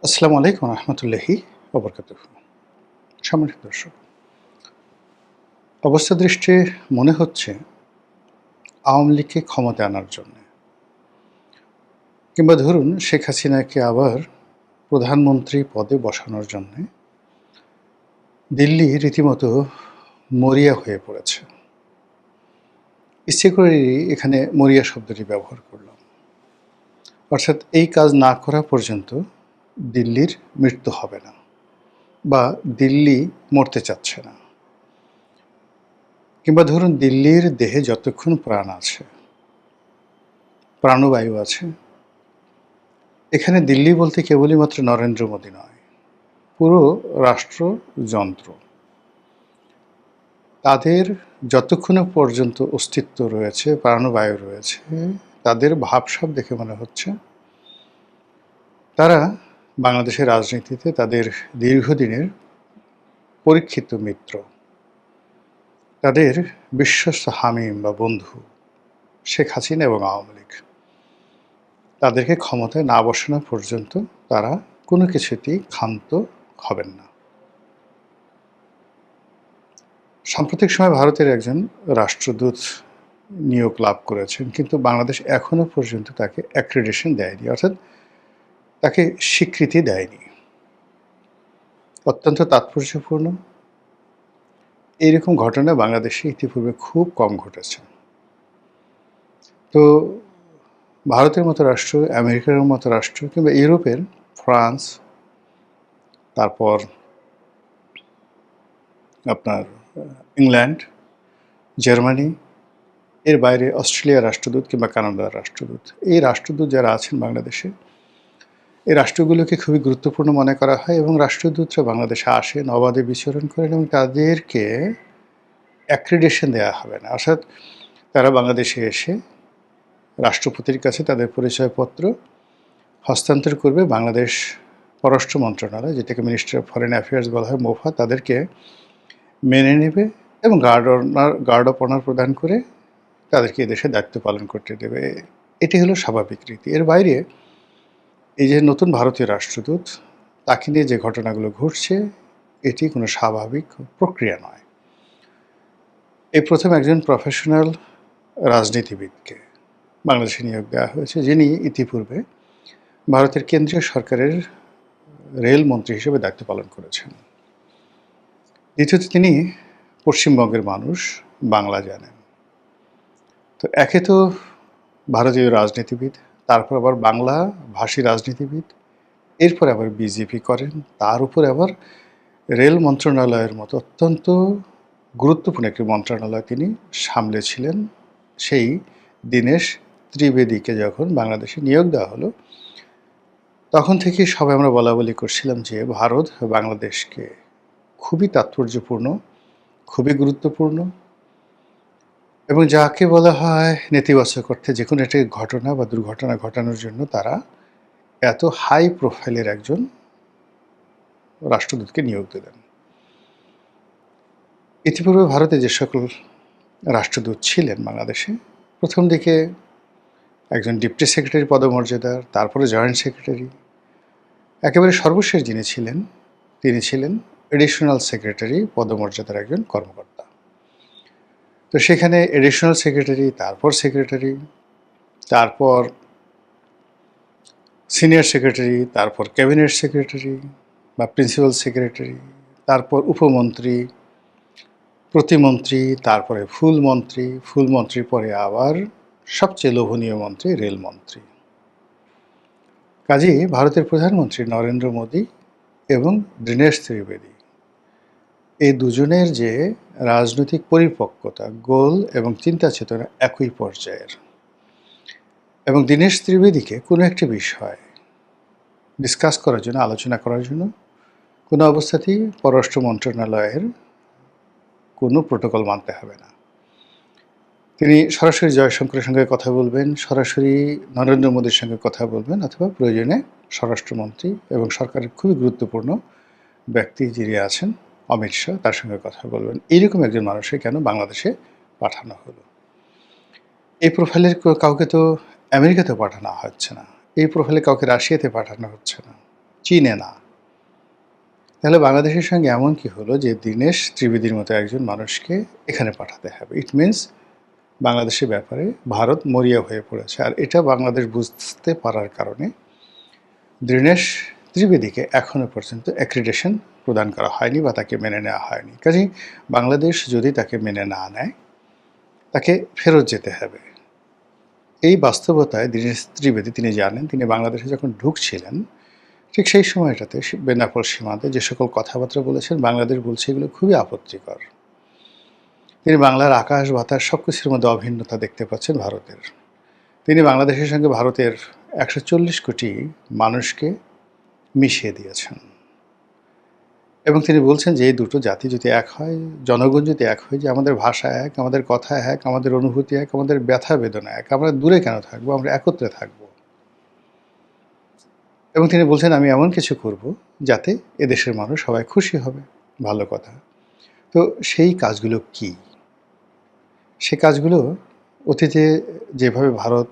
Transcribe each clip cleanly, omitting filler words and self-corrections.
আসসালামু আলাইকুম রহমতুল্লাহি ওবরকাতুহু। সম্মানিত দর্শক, অবস্থা দৃষ্টে মনে হচ্ছে আওয়ামী লীগকে ক্ষমতায় আনার জন্য কিংবা ধরুন শেখ হাসিনাকে আবার প্রধানমন্ত্রী পদে বসানোর জন্য দিল্লি রীতিমতো মরিয়া হয়ে পড়েছে। ইচ্ছে করেই এখানে মরিয়া শব্দটি ব্যবহার করলাম। অর্থাৎ এই কাজ না করা পর্যন্ত দিল্লির মৃত্যু হবে না বা দিল্লি মরতে চাচ্ছে না, কিংবা ধরুন দিল্লির দেহে যতক্ষণ প্রাণ আছে, প্রাণবায়ু আছে, এখানে দিল্লি বলতে কেবলই মাত্র নরেন্দ্র মোদী নয়, পুরো রাষ্ট্রযন্ত্র। তাদের যতক্ষণ পর্যন্ত অস্তিত্ব রয়েছে, প্রাণবায়ু রয়েছে, তাদের ভাবসাব দেখে মনে হচ্ছে তারা বাংলাদেশের রাজনীতিতে তাদের দীর্ঘদিনের পরীক্ষিত মিত্র, তাদের বিশ্বস্ত হামিম বা বন্ধু শেখ হাসিনা এবং আওয়ামী লীগ, তাদেরকে ক্ষমতায় না বসানো পর্যন্ত তারা কোনো কিছুতেই ক্ষান্ত হবেন না। সাম্প্রতিক সময়ে ভারতের একজন রাষ্ট্রদূত নিয়োগ লাভ করেছেন, কিন্তু বাংলাদেশ এখনো পর্যন্ত তাকে অ্যাক্রেডিটেশন দেয়নি, অর্থাৎ তাকে স্বীকৃতি দেয়নি। অত্যন্ত তাৎপর্যপূর্ণ। এইরকম ঘটনা বাংলাদেশে ইতিপূর্বে খুব কম ঘটেছে। তো ভারতের মতো রাষ্ট্র, আমেরিকার মতো রাষ্ট্র কিংবা ইউরোপের ফ্রান্স, তারপর আপনার ইংল্যান্ড, জার্মানি, এর বাইরে অস্ট্রেলিয়ার রাষ্ট্রদূত কিংবা কানাডার রাষ্ট্রদূত, এই রাষ্ট্রদূত যারা আছেন বাংলাদেশে, এই রাষ্ট্রগুলোকে খুবই গুরুত্বপূর্ণ মনে করা হয় এবং রাষ্ট্রদূতরা বাংলাদেশে আসেন, অবাধে বিচরণ করেন এবং তাদেরকে অ্যাক্রিডেশন দেওয়া হবে না। অর্থাৎ তারা বাংলাদেশে এসে রাষ্ট্রপতির কাছে তাদের পরিচয়পত্র হস্তান্তর করবে। বাংলাদেশ পররাষ্ট্র মন্ত্রণালয়, যেটাকে মিনিস্ট্রি অফ ফরেন অ্যাফেয়ার্স বলা হয়, মোফা, তাদেরকে মেনে নেবে এবং গার্ড অফ অনার প্রদান করে তাদেরকে এদেশে দায়িত্ব পালন করতে দেবে। এটি হলো স্বাভাবিক রীতি। এর বাইরে এই যে নতুন ভারতীয় রাষ্ট্রদূত, তাকে নিয়ে যে ঘটনাগুলো ঘটছে, এটি কোনো স্বাভাবিক প্রক্রিয়া নয়। এই প্রথম একজন প্রফেশনাল রাজনীতিবিদকে বাংলাদেশে নিয়োগ দেওয়া হয়েছে, যিনি ইতিপূর্বে ভারতের কেন্দ্রীয় সরকারের রেল মন্ত্রী হিসেবে দায়িত্ব পালন করেছেন। দ্বিতীয়ত, তিনি পশ্চিমবঙ্গের মানুষ, বাংলা জানেন। তো একে তো ভারতীয় রাজনীতিবিদ, তারপর আবার বাংলা ভাষী রাজনীতিবিদ, এরপর আবার বিজেপি করেন, তার উপরে আবার রেল মন্ত্রণালয়ের মতো অত্যন্ত গুরুত্বপূর্ণ একটি মন্ত্রণালয় তিনি সামলেছিলেন। সেই দীনেশ ত্রিবেদীকে যখন বাংলাদেশে নিয়োগ দেওয়া হলো, তখন থেকেই সবাই আমরা বলাবলি করছিলাম যে ভারত বাংলাদেশকে খুবই তাৎপর্যপূর্ণ, খুবই গুরুত্বপূর্ণ এবং যাকে বলা হয় নেতিবাচক অর্থে যে কোনো একটি ঘটনা বা দুর্ঘটনা ঘটানোর জন্য তারা এত হাই প্রোফাইলের একজন রাষ্ট্রদূতকে নিয়োগ দিলেন। ইতিপূর্বে ভারতে যে সকল রাষ্ট্রদূত ছিলেন বাংলাদেশে, প্রথম দিকে একজন ডেপুটি সেক্রেটারি পদমর্যাদার, তারপরে জয়েন্ট সেক্রেটারি, একেবারে সর্বশেষ যিনি ছিলেন তিনি ছিলেন এডিশনাল সেক্রেটারি পদমর্যাদার একজন কর্মকর্তা। তো সেখানে এডিশনাল সেক্রেটারি, তারপর সেক্রেটারি, তারপর সিনিয়র সেক্রেটারি, তারপর ক্যাবিনেট সেক্রেটারি বা প্রিন্সিপাল সেক্রেটারি, তারপর উপমন্ত্রী, প্রতিমন্ত্রী, তারপরে ফুলমন্ত্রী, ফুলমন্ত্রীর পরে আবার সবচেয়ে লোভনীয় মন্ত্রী রেলমন্ত্রী। কাজেই ভারতের প্রধানমন্ত্রী নরেন্দ্র মোদী এবং দীনেশ ত্রিবেদী, এই দুজনের যে রাজনৈতিক পরিপক্কতা, গোল এবং চিন্তা চেতনা একই পর্যায়ের। এবং দীনেশ ত্রিবেদীকে কোনো একটি বিষয় ডিসকাস করার জন্য, আলোচনা করার জন্য কোনো অবস্থাতেই পররাষ্ট্র মন্ত্রণালয়ের কোনো প্রোটোকল মানতে হবে না। তিনি সরাসরি জয়শঙ্করের সঙ্গে কথা বলবেন, সরাসরি নরেন্দ্র মোদীর সঙ্গে কথা বলবেন, অথবা প্রয়োজনে স্বরাষ্ট্রমন্ত্রী এবং সরকারের খুবই গুরুত্বপূর্ণ ব্যক্তি যিনি আছেন অমিত শাহ, তার সঙ্গে কথা বলবেন। এইরকম একজন মানুষকে কেন বাংলাদেশে পাঠানো হলো? এই প্রোফাইলের কাউকে তো আমেরিকাতে পাঠানো হচ্ছে না, এই প্রোফাইলে কাউকে রাশিয়াতে পাঠানো হচ্ছে না, চিনে না। তাহলে বাংলাদেশের সঙ্গে এমন কি হলো যে দীনেশ ত্রিবেদীর মতো একজন মানুষকে এখানে পাঠাতে হবে? ইট মিনস বাংলাদেশের ব্যাপারে ভারত মরিয়া হয়ে পড়েছে। আর এটা বাংলাদেশ বুঝতে পারার কারণে দীনেশ ত্রিবেদীকে এখনও পর্যন্ত অ্যাক্রিডিটেশন প্রদান করা হয়নি বা তাকে মেনে নেওয়া হয়নি। কাজেই বাংলাদেশ যদি তাকে মেনে না নেয়, তাকে ফেরত যেতে হবে। এই বাস্তবতায় দীনেশ ত্রিবেদী তিনি জানেন, তিনি বাংলাদেশে যখন ঢুকছিলেন ঠিক সেই সময়টাতে বেনাপোল সীমান্তে যে সকল কথাবার্তা বলেছেন, বাংলাদেশ বলছে এগুলো খুবই আপত্তিকর। তিনি বাংলার আকাশ বাতাস সব কিছুর মধ্যে অভিন্নতা দেখতে পাচ্ছেন ভারতের। তিনি বাংলাদেশের সঙ্গে ভারতের 140 কোটি মানুষকে মিশিয়ে দিয়েছেন এবং তিনি বলছেন যে এই দুটো জাতি যদি এক হয়, জনগণ যদি এক হয়, যে আমাদের ভাষা এক, আমাদের কথা এক, আমাদের অনুভূতি এক, আমাদের ব্যথা বেদনা এক, আমরা দূরে কেন থাকবো, আমরা একত্রে থাকবো। এবং তিনি বলছেন আমি এমন কিছু করব যাতে এদেশের মানুষ সবাই খুশি হবে। ভালো কথা। তো সেই কাজগুলো কি? সে কাজগুলো অতীতে যেভাবে ভারত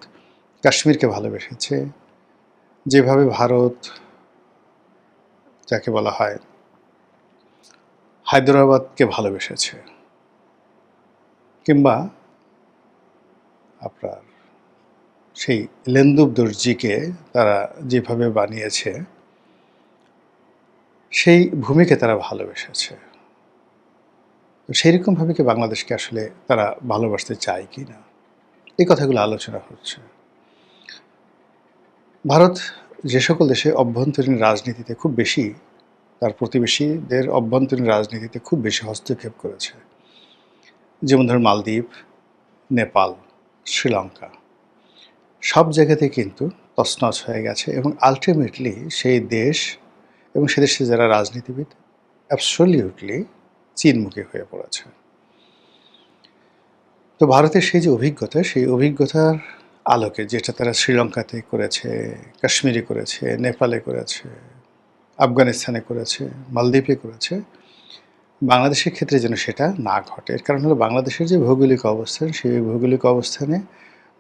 কাশ্মীরকে ভালোবেসেছে, যেভাবে ভারত যাকে বলা হয় হায়দ্রাবাদকে ভালোবেসেছে, কিংবা আপনার সেই লেন্দুব দর্জিকে তারা যেভাবে বানিয়েছে, সেই ভূমিকে তারা ভালোবেসেছে। সেই রকমভাবে কি বাংলাদেশকে আসলে তারা ভালোবাসতে চায় কি না, এই কথাগুলো আলোচনা হচ্ছে। ভারত যে সকল দেশে অভ্যন্তরীণ রাজনীতিতে খুব বেশি, তার প্রতিবেশীদের অভ্যন্তরীণ রাজনীতিতে খুব বেশি হস্তক্ষেপ করেছে, যেমন ধরুন মালদ্বীপ, নেপাল, শ্রীলঙ্কা, সব জায়গাতে কিন্তু তছনছ হয়ে গেছে এবং আলটিমেটলি সেই দেশ এবং সে দেশে যারা রাজনীতিবিদ অ্যাবসলিউটলি চীনমুখী হয়ে পড়েছে। তো ভারতের সেই যে অভিজ্ঞতা, সেই অভিজ্ঞতার আলোকে যেটা তারা শ্রীলঙ্কাতে করেছে, কাশ্মীরে করেছে, নেপালে করেছে, আফগানিস্তানে করেছে, মালদ্বীপে করেছে, বাংলাদেশের ক্ষেত্রে যেন সেটা না ঘটে। এর কারণ হলো বাংলাদেশের যে ভৌগোলিক অবস্থান, সেই ভৌগোলিক অবস্থানে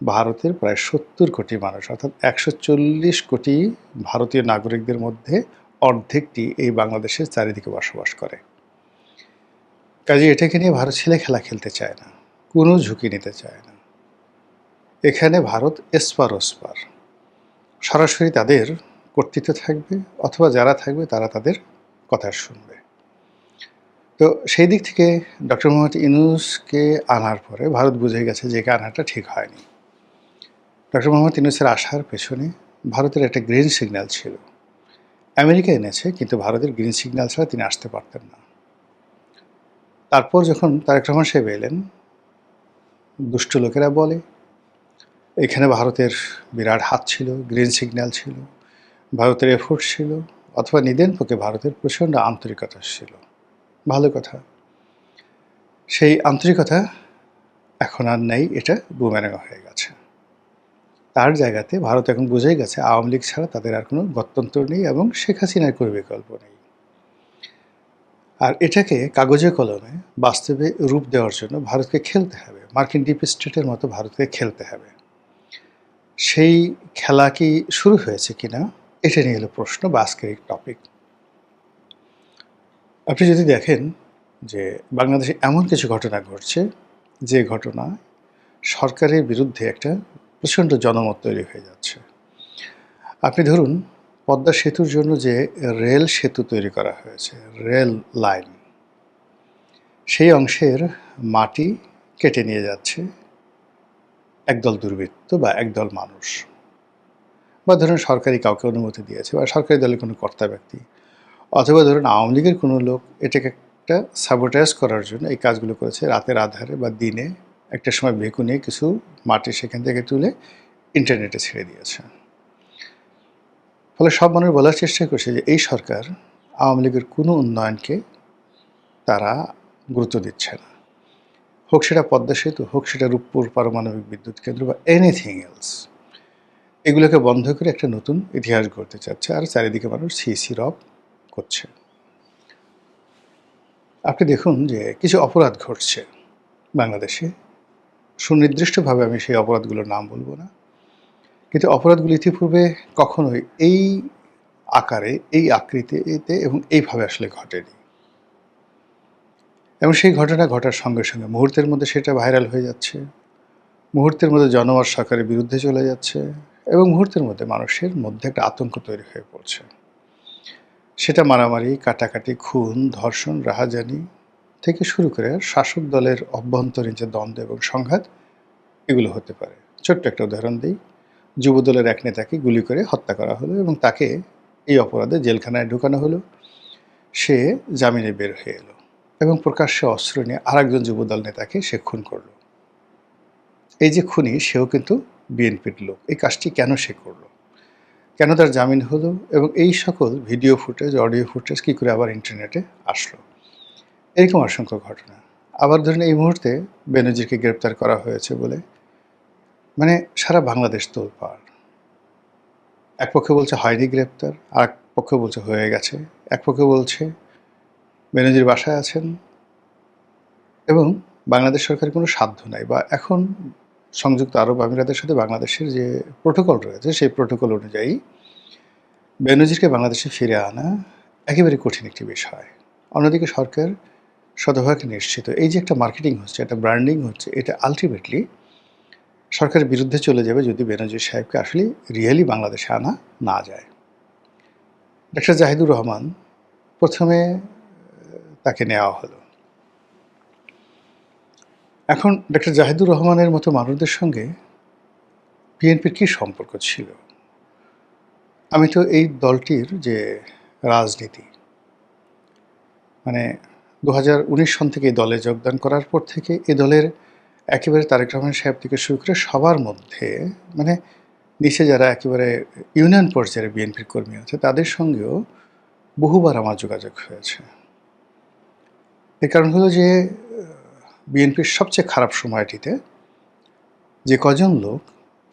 ভারতের প্রায় 70 কোটি মানুষ, অর্থাৎ 140 কোটি ভারতীয় নাগরিকদের মধ্যে অর্ধেকটি এই বাংলাদেশের চারিদিকে বসবাস করে। কাজে এটাকে নিয়ে ভারত ছেলে খেলা খেলতে চায় না, কোনো ঝুঁকি নিতে চায় না। এখানে ভারত এসপার ওসপার, সরাসরি তাদের কর্তৃত্ব থাকবে, অথবা যারা থাকবে তারা তাদের কথা শুনবে। তো সেই দিক থেকে ডক্টর মোহাম্মদ ইউনূসকে আনার পরে ভারত বুঝে গেছে যে একে আনাটা ঠিক হয়নি। ডক্টর মোহাম্মদ ইউনূসের আসার পেছনে ভারতের একটা গ্রিন সিগন্যাল ছিল। আমেরিকা এনেছে, কিন্তু ভারতের গ্রিন সিগন্যাল ছাড়া তিনি আসতে পারতেন না। তারপর যখন তারেক রহমান সাহেব এলেন, দুষ্ট লোকেরা বলে এখানে ভারতের বিরাট হাত ছিল, গ্রিন সিগন্যাল ছিল, ভারতের এফোর্ট ছিল, অথবা নিদেন পক্ষে ভারতের প্রচণ্ড আন্তরিকতা ছিল। ভালো কথা। সেই আন্তরিকতা এখন আর নেই, এটা বুমেরাং হয়ে গেছে। তার জায়গাতে ভারত এখন বুঝেই গেছে আওয়ামী লীগ ছাড়া তাদের আর কোনো গত্যন্তর নেই এবং শেখ হাসিনার কোনো বিকল্প নেই। আর এটাকে কাগজে কলমে বাস্তবে রূপ দেওয়ার জন্য ভারতকে খেলতে হবে, মার্কিন ডিপ স্টেটের মতো ভারতকে খেলতে হবে। সেই খেলা কি শুরু হয়েছে কিনা, এটা নিয়ে হলো প্রশ্ন বা আজকের এই টপিক। আপনি যদি দেখেন যে বাংলাদেশে এমন কিছু ঘটনা ঘটছে, যে ঘটনা সরকারের বিরুদ্ধে একটা প্রচণ্ড জনমত তৈরি হয়ে যাচ্ছে। আপনি ধরুন পদ্মা সেতুর জন্য যে রেল সেতু তৈরি করা হয়েছে, রেল লাইন, সেই অংশের মাটি কেটে নিয়ে যাচ্ছে একদল দুর্বৃত্ত বা একদল মানুষ, বা ধরুন সরকারি কাউকে অনুমতি দিয়েছে বা সরকারি দলের কোনো কর্তা ব্যক্তি, অথবা ধরুন আওয়ামী লীগের কোনো লোক এটাকে একটা সাবোটাইজ করার জন্য এই কাজগুলো করেছে। রাতের আধারে বা দিনে একটা সময় ভেকু নিয়ে কিছু মাটি সেখান থেকে তুলে ইন্টারনেটে ছেড়ে দিয়েছে। ফলে সব মানুষ বলার চেষ্টা করছে যে এই সরকার আওয়ামী লীগের কোনো উন্নয়নকে তারা গুরুত্ব দিচ্ছে না, হোক সেটা পদ্মা সেতু, হোক সেটা রূপপুর পারমাণবিক বিদ্যুৎ কেন্দ্র বা এনিথিং এলস। এগুলোকে বন্ধ করে একটা নতুন ইতিহাস গড়তে চাচ্ছে, আর চারিদিকে মানুষ সি রব করছে। আপনি দেখুন যে কিছু অপরাধ ঘটছে বাংলাদেশে, সুনির্দিষ্টভাবে আমি সেই অপরাধগুলোর নাম বলবো না, কিন্তু অপরাধগুলো ইতিপূর্বে কখনোই এই আকারে, এই আকৃতিতে এবং এইভাবে আসলে ঘটেনি। এবং সেই ঘটনা ঘটার সঙ্গে সঙ্গে মুহূর্তের মধ্যে সেটা ভাইরাল হয়ে যাচ্ছে, মুহূর্তের মধ্যে জনমত সরকারের বিরুদ্ধে চলে যাচ্ছে এবং মুহূর্তের মধ্যে মানুষের মধ্যে একটা আতঙ্ক তৈরি হয়ে পড়ছে। সেটা মারামারি, কাটাকাটি, খুন, ধর্ষণ, রাহাজানি থেকে শুরু করে শাসক দলের অভ্যন্তরীণ যে দ্বন্দ্ব এবং সংঘাত, এগুলো হতে পারে। ছোট্ট একটা উদাহরণ দিই। যুবদলের এক নেতাকে গুলি করে হত্যা করা হলো এবং তাকে এই অপরাধে জেলখানায় ঢুকানো হলো। সে জামিনে বের হয়ে এলো এবং প্রকাশ্যে অস্ত্র নিয়ে আরেকজন যুবদল নেতাকে সে খুন করলো। এই যে খুনি, সেও কিন্তু বিএনপির লোক। এই কাজটি কেন সে করলো? কেন তার জামিন হলো? এবং এই সকল ভিডিও ফুটেজ, অডিও ফুটেজ কী করে আবার ইন্টারনেটে আসলো? এরকম অসংখ্য ঘটনা। আবার ধরুন এই মুহূর্তে বেনজিরকে গ্রেপ্তার করা হয়েছে বলে মানে সারা বাংলাদেশ তোলপাড়। এক পক্ষে বলছে হয়নি গ্রেপ্তার, আরেক পক্ষ বলছে হয়ে গেছে। এক পক্ষে বলছে বেনজির বাসায় আছেন এবং বাংলাদেশ সরকারের কোনো সাধ্য নাই, বা এখন সংযুক্ত আরব আমিরাতের সাথে বাংলাদেশের যে প্রোটোকল রয়েছে সেই প্রোটোকল অনুযায়ী বেনজিরকে বাংলাদেশে ফিরে আনা একেবারে কঠিন একটি বিষয়। অন্যদিকে সরকার শতভাগ নিশ্চিত এই যে একটা মার্কেটিং হচ্ছে, একটা ব্র্যান্ডিং হচ্ছে, এটা আলটিমেটলি সরকারের বিরুদ্ধে চলে যাবে যদি বেনজির সাহেবকে আসলে রিয়েলি বাংলাদেশে আনা না যায়। ডক্টর জাহিদুর রহমান প্রথমে তাকে নেওয়া হলো। এখন ডক্টর জাহিদুর রহমানের মতো মানুষদের সঙ্গে বিএনপির কী সম্পর্ক ছিল? আমি তো এই দলটির যে রাজনীতি, মানে 2019 সন থেকে এই দলে যোগদান করার পর থেকে এ দলের একেবারে তারেক রহমান সাহেব থেকে শুরু করে সবার মধ্যে, মানে নিচে যারা একেবারে ইউনিয়ন পর্যায়ের বিএনপির কর্মী আছে তাদের সঙ্গেও বহুবার আমার যোগাযোগ হয়েছে। এর কারণ হলো যে বিএনপির সবচেয়ে খারাপ সময়টিতে যে কজন লোক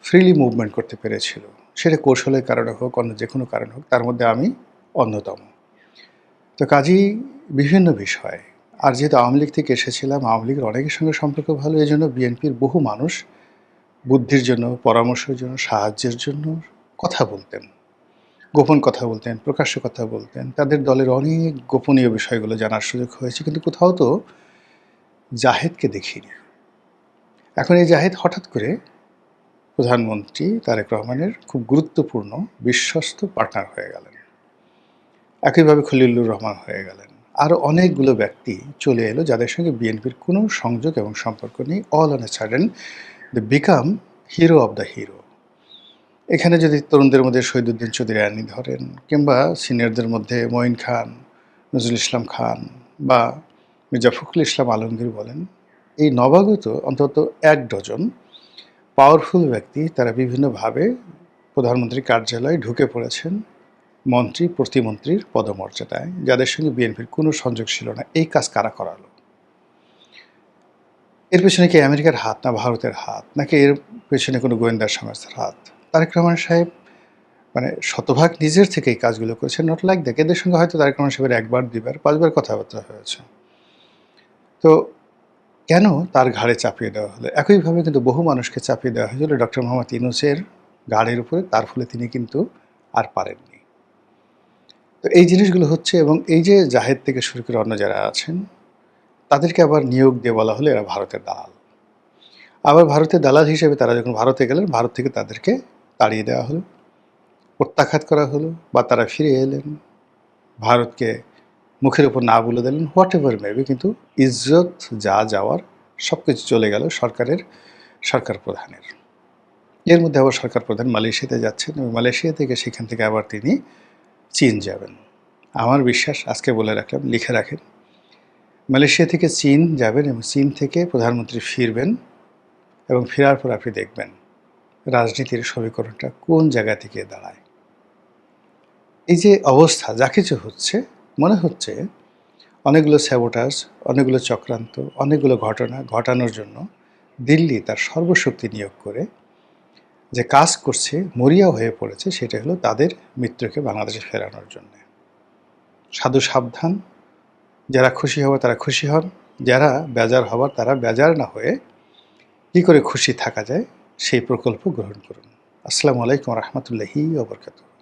ফ্রিলি মুভমেন্ট করতে পেরেছিল, সেটা কৌশলের কারণে হোক, অন্য যে কোনো কারণ হোক, তার মধ্যে আমি অন্যতম। তো কাজেই বিভিন্ন বিষয়, আর যেহেতু আওয়ামী লীগ থেকে এসেছিলাম, আওয়ামী লীগের অনেকের সঙ্গে সম্পর্ক ভালো, এই জন্য বিএনপির বহু মানুষ বুদ্ধির জন্য, পরামর্শের জন্য, সাহায্যের জন্য কথা বলতেন, গোপন কথা বলতেন, প্রকাশ্য কথা বলতেন। তাদের দলের অনেক গোপনীয় বিষয়গুলো জানার সুযোগ হয়েছে, কিন্তু কোথাও তো জাহেদকে দেখিনি। এখন এই জাহেদ হঠাৎ করে প্রধানমন্ত্রী তারেক রহমানের খুব গুরুত্বপূর্ণ বিশ্বস্ত পার্টনার হয়ে গেলেন। একইভাবে খলিলুর রহমান হয়ে গেলেন। আরও অনেকগুলো ব্যক্তি চলে এলো যাদের সঙ্গে বিএনপির কোনো সংযোগ এবং সম্পর্ক নেই। All on a sudden they become hero of the hero. এখানে যদি তরুণদের মধ্যে শহীদুদ্দিন চৌধুরী আনি ধরেন, কিংবা সিনিয়রদের মধ্যে মঈন খান, নজরুল ইসলাম খান বা মির্জা ফখরুল ইসলাম আলমগীর বলেন, এই নবাগত অন্তত 1 ডজন পাওয়ারফুল ব্যক্তি তারা বিভিন্নভাবে প্রধানমন্ত্রীর কার্যালয়ে ঢুকে পড়েছেন মন্ত্রী, প্রতিমন্ত্রীর পদমর্যাদায়, যাদের সঙ্গে বিএনপির কোনো সংযোগ ছিল না। এই কাজ কারা করালো? এর পেছনে কি আমেরিকার হাত, না ভারতের হাত, নাকি এর পেছনে কোনো গোয়েন্দা সংস্থার হাত? তারেক রহমান সাহেব মানে শতভাগ নিজের থেকে এই কাজগুলো করেছেন। Not like that. এদের সঙ্গে হয়তো তারেক রহমান সাহেবের 1 বার 2 বার 5 বার কথাবার্তা হয়েছে। তো কেন তার ঘাড়ে চাপিয়ে দেওয়া হলো? একইভাবে কিন্তু বহু মানুষকে চাপিয়ে দেওয়া হয়েছিল ডক্টর মোহাম্মদ ইউনূসের ঘাড়ের উপরে, তার ফলে তিনি কিন্তু আর পারেননি। তো এই জিনিসগুলো হচ্ছে, এবং এই যে জাহেদ থেকে শুরু করে অন্য যারা আছেন তাদেরকে আবার নিয়োগ দিয়ে বলা হলো এরা ভারতের দালাল। আবার ভারতের দালাল হিসেবে তারা যখন ভারতে গেলেন, ভারত থেকে তাদেরকে তাড়িয়ে দেওয়া হলো, প্রত্যাখ্যাত করা হলো, বা তারা ফিরে এলেন, ভারতকে মুখের উপর না বলে দিলেন, হোয়াট এভার মেবি, কিন্তু ইজ্জত যা যাওয়ার সব কিছু চলে গেল সরকার প্রধানের। এর মধ্যে আবার সরকার প্রধান মালয়েশিয়াতে যাচ্ছেন এবং মালয়েশিয়া থেকে সেখান থেকে আবার তিনি চীন যাবেন। আমার বিশ্বাস, আজকে বলে রাখলাম, লিখে রাখেন, মালয়েশিয়া থেকে চীন যাবেন এবং চীন থেকে প্রধানমন্ত্রী ফিরবেন, এবং ফেরার পর আপনি দেখবেন রাজনীতির সমীকরণটা কোন জায়গা থেকে দাঁড়ায়। এই যে অবস্থা, যা কিছু হচ্ছে, মনে হচ্ছে অনেকগুলো স্যাবোটাজ, অনেকগুলো চক্রান্ত, অনেকগুলো ঘটনা ঘটানোর জন্য দিল্লি তার সর্বশক্তি নিয়োগ করে যে কাজ করছে, মরিয়া হয়ে পড়েছে, সেটা হলো তাদের মিত্রকে বাংলাদেশে ফেরানোর জন্য। সাধু সাবধান, যারা খুশি হবার তারা খুশি হন, যারা বেজার হবার তারা বেজার না হয়ে কী করে খুশি থাকা যায় সেই প্রকল্প গ্রহণ করুন। আসসালামু আলাইকুম রহমতুল্লাহি ওয়া বারাকাতুহু।